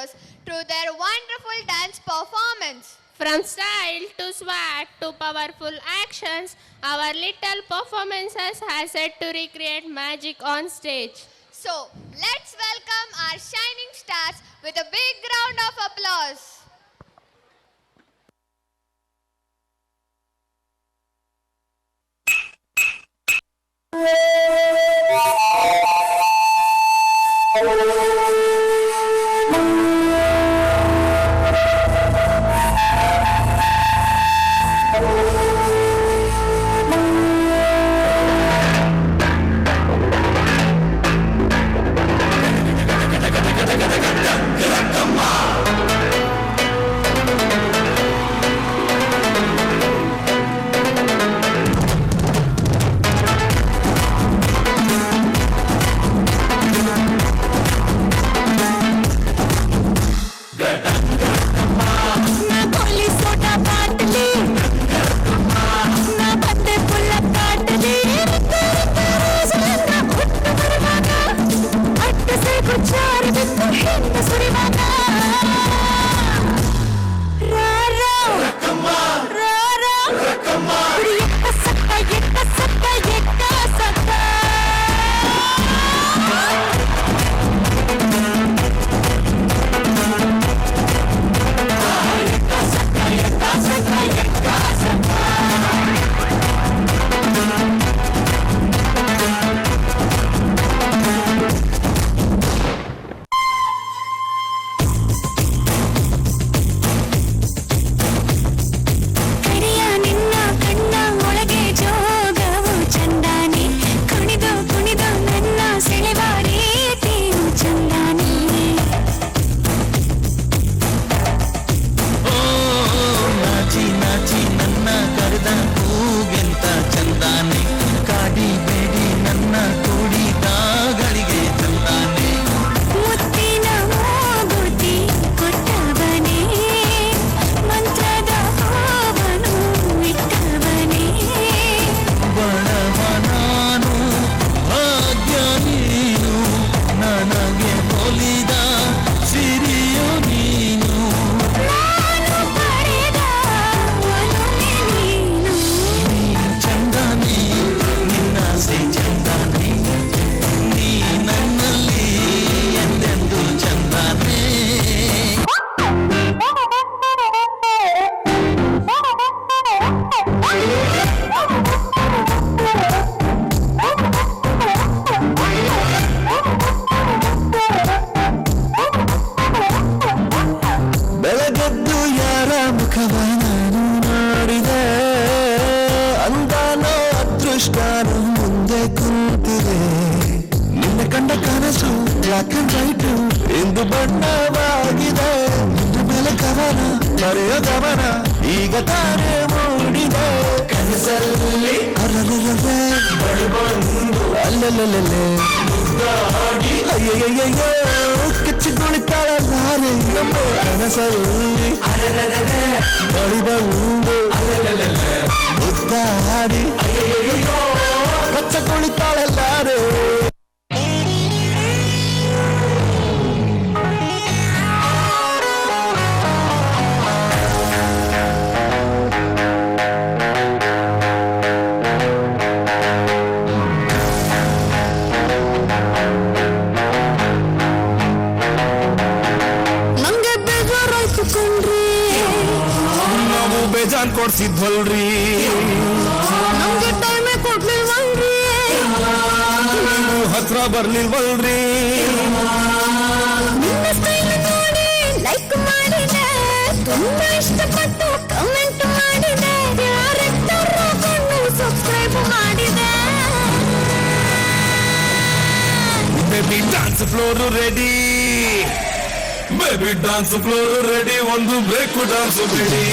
dancers through their wonderful dance performance. From style to swag to powerful actions, our little performances has set to recreate magic on stage. So, let's welcome our shining stars with a big round of applause. ಇಂದು ಬಣ್ಣವಾಗಿದೆ ಮೇಲೆ ಕವನ ಮರೆಯ ಗಮನ ಈಗ ತಾನೇ ಮೂಡಿದೆ ಕನಸಲ್ಲಿ ಅಲ್ಲಲ್ಲೇ ಅಯ್ಯಯ್ಯಯ್ಯೋ ಕಿಚ್ಚಿಗುಳಿತಾಳಲ್ಲಾರೆ ನಮ್ಮ ಕನಸಲ್ಲಿ ಬಳಿ ಬಂದು ಮುದ್ದಾಡಿ ಕಚ್ಚ ಕುಳಿತಾಳಲ್ಲಾರೆ ಬೇಜಾನ್ ಕೊಡ್ಸಿದ್ವಲ್ರಿ ನಮ್ಗೆ ಟೈಮೇ ಕೊಡ್ಲಿಲ್ವಲ್ರಿ ನೀವು ಹತ್ರ ಬರ್ಲಿಲ್ವಲ್ರಿ ನಿಮ್ಮ ಸ್ಟೈಲ್ ನೋಡಿ ಲೈಕ್ ಮಾಡಿದೆ ತುಂಬಾ ಇಷ್ಟಪಟ್ಟು ಕಮೆಂಟ್ ಮಾಡಿದೆ ಯಾರೆಕ್ಟರ್ ಕೊಂಡು ಸಬ್ಸ್ಕ್ರೈಬ್ ಮಾಡಿದೆ baby dance floor ready baby dance floor ready ಒಂದು ಬ್ರೇಕ್ ಡಾನ್ಸ್ ಬಿಡಿ